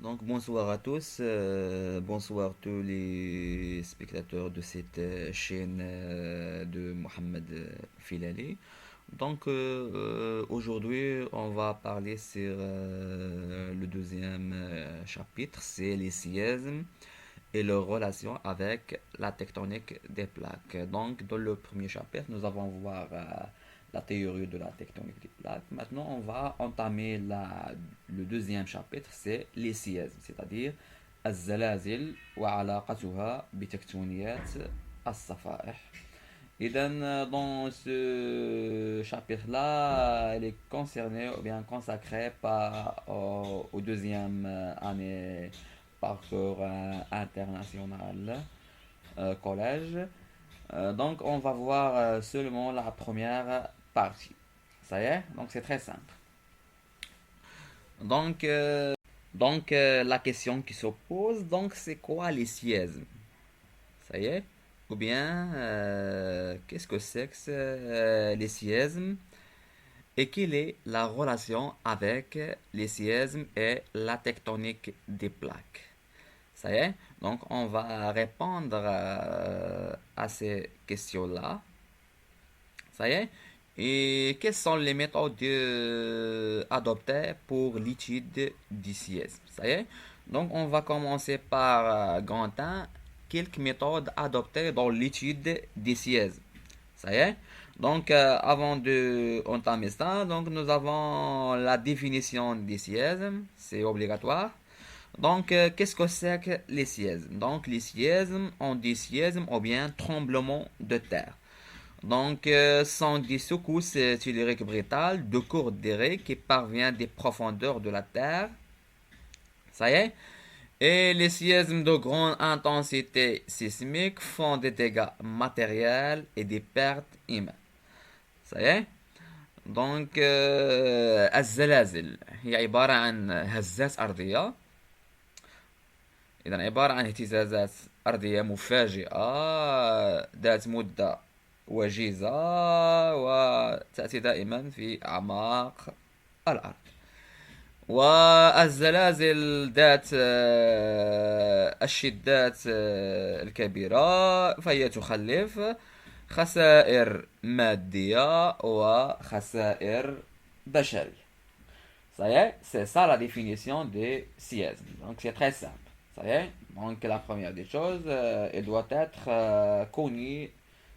Donc bonsoir à tous, bonsoir tous les spectateurs de cette chaîne de Mohamed Filali. Aujourd'hui on va parler sur le deuxième chapitre, c'est les séismes et leur relation avec la tectonique des plaques. Donc dans le premier chapitre nous allons voir la théorie de la tectonique des plaques. Maintenant, on va entamer le deuxième chapitre, c'est les séismes, c'est-à-dire الزلازل وعلاقتها بتكتونيات الصفائح. إذا dans ce chapitre-là, elle est concernée ou bien consacrée au deuxième année parcours international collège. Donc, on va voir seulement la première partie. Ça y est? Donc, c'est très simple. Donc, la question qui se pose, donc, c'est quoi les sièges? Ça y est? Ou bien, qu'est-ce que c'est que les sièges? Et quelle est la relation avec les sièges et la tectonique des plaques? Ça y est? Donc, on va répondre à ces questions-là. Ça y est? Et quelles sont les méthodes adoptées pour l'étude du siège? Ça y est? Donc, on va commencer par grand 1. Quelques méthodes adoptées dans l'étude des sièges. Ça y est? Donc, avant de entamer ça, donc nous avons la définition des sièges. C'est obligatoire. Donc, qu'est-ce que c'est que les séismes? Donc, les séismes, on dit séisme ou bien tremblement de terre. Donc, sont des secousses telluriques brutales de courte durée qui parviennent des profondeurs de la Terre. Ça y est? Et les séismes de grande intensité sismique font des dégâts matériels et des pertes humaines. Ça y est? Donc, الزلازل هي عبارة عن هزات أرضية. إذا عبارة عن اهتزازات أرضية مفاجئة ذات مدة وجيزة وتأتي دائما في أعماق الأرض. والزلازل ذات الشدات الكبيرة فهي تخلف خسائر مادية وخسائر بشرية. Ça y est, c'est ça la définition des sièges. Donc c'est très simple. Ça y est, donc la première des choses, elle doit être connue.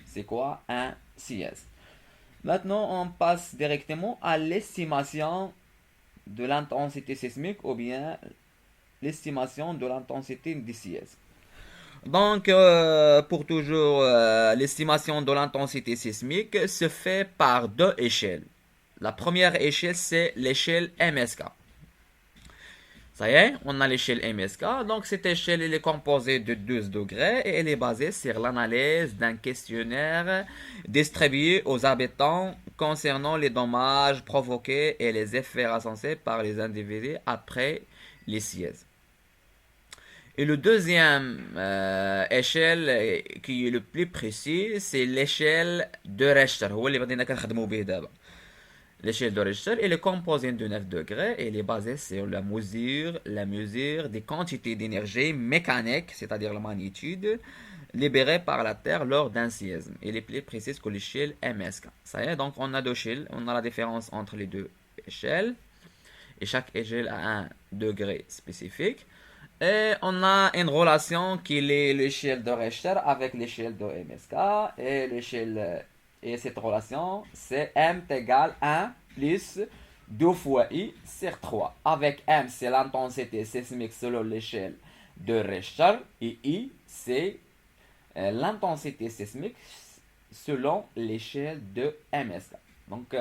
C'est quoi un siège? Maintenant, on passe directement à l'estimation de l'intensité sismique ou bien l'estimation de l'intensité des sièges. Donc, pour toujours, l'estimation de l'intensité sismique se fait par deux échelles. La première échelle, c'est l'échelle MSK. Ça y est, on a l'échelle MSK. Donc, cette échelle, elle est composée de 12 degrés et elle est basée sur l'analyse d'un questionnaire distribué aux habitants concernant les dommages provoqués et les effets recensés par les individus après les sièges. Et le deuxième échelle qui est le plus précis, c'est l'échelle de Richter. هو اللي بدينا كنخدموا به دابا. L'échelle de Richter, elle est composée de 9 degrés et elle est basée sur la mesure des quantités d'énergie mécanique, c'est-à-dire la magnitude, libérée par la Terre lors d'un séisme. Elle est plus précise que l'échelle MSK. Ça y est, donc on a deux échelles, on a la différence entre les deux échelles et chaque échelle a un degré spécifique. Et on a une relation qui est l'échelle de Richter avec l'échelle de MSK et cette relation c'est M égale 1 plus 2 fois I sur 3. Avec M c'est l'intensité sismique selon l'échelle de Richter et I c'est l'intensité sismique selon l'échelle de MSK. Donc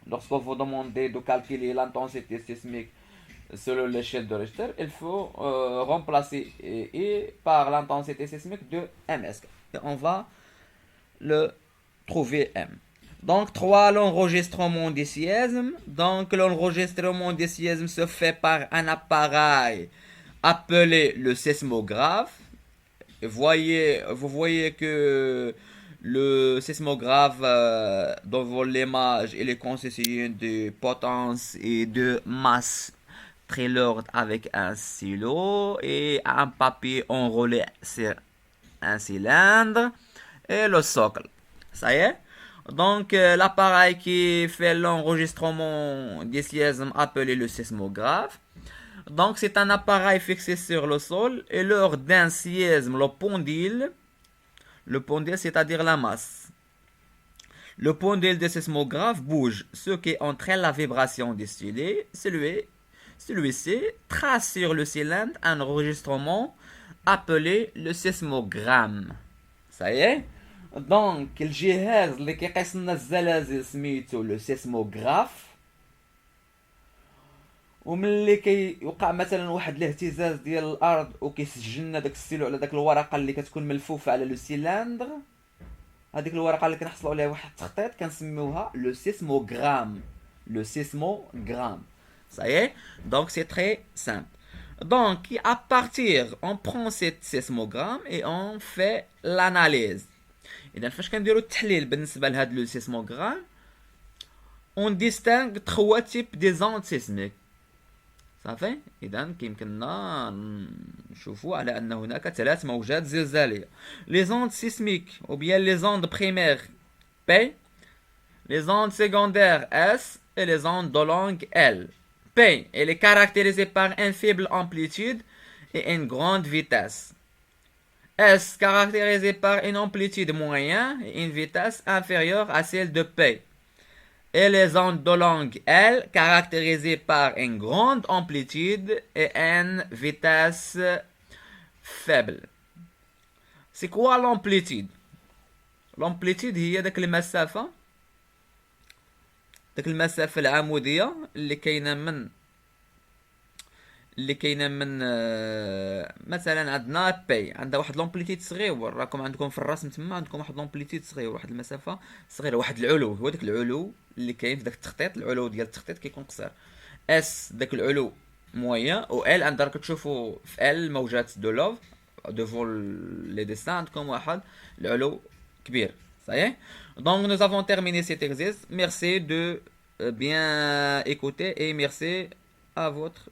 lorsque vous demandez de calculer l'intensité sismique selon l'échelle de Richter, il faut remplacer I par l'intensité sismique de MS. Et on va le trouver M. Donc 3, l'enregistrement des séismes. Donc l'enregistrement des séismes se fait par un appareil appelé le sismographe. Vous voyez que le sismographe dans l'image il est constitué de potence et de masse enregistrer l'ordre avec un stylo et un papier enroulé sur un cylindre et le socle. Ça y est? Donc, l'appareil qui fait l'enregistrement des sismes appelé le sismographe. Donc, c'est un appareil fixé sur le sol et lors d'un sisme, le pendule, c'est-à-dire la masse. Le pendule du sismographe bouge, ce qui entraîne la vibration du stylet. Celui-ci trace sur le cylindre un enregistrement appelé le sismogramme. Ça y est? دونك الجهاز اللي كيقيس لنا الزلازل سميتو لو سيسموغراف. وملي كيوقع مثلا واحد الاهتزاز ديال الارض وكيسجل لنا داك السيلو على داك الورقه اللي كتكون ملفوفه على لو سيلندر، هذيك الورقه اللي كنحصلوا عليها واحد التخطيط كنسميوها لو سيسموغرام. لو سيسموغرام. Ça y est? Donc c'est très simple. Donc à partir, on prend cette sismogramme et on fait l'analyse. إذا فاش كنديرو التحليل بالنسبة لهاد لو سيسموغرام، on distingue trois types des ondes sismiques. صافي؟ إذا كيمكننا نشوفوا على أن هناك ثلاث موجات زلزالية. Les ondes sismiques ou bien les ondes primaires P, les ondes secondaires S et les ondes de longue L. P, elle est caractérisée par une faible amplitude et une grande vitesse. S, caractérisée par une amplitude moyenne et une vitesse inférieure à celle de P. Et les ondes de longue L, caractérisées par une grande amplitude et une vitesse faible. C'est quoi l'amplitude? L'amplitude هي داك المسافة العمودية اللي كاينه من مثلا عندنا بي عندها واحد لومبليتيد صغير، راكم عندكم في الرسم تما عندكم واحد لومبليتيد صغير، واحد المسافه صغيره، واحد العلو، هو داك العلو اللي كاين في داك التخطيط. العلو ديال التخطيط كيكون قصير. اس داك العلو مويان، و ال عندها راك تشوفوا في ال موجات دو لوف devant les dessins عندكم واحد العلو كبير. Ça y est? Donc nous avons terminé cet exercice. Merci de bien écouter et merci à votre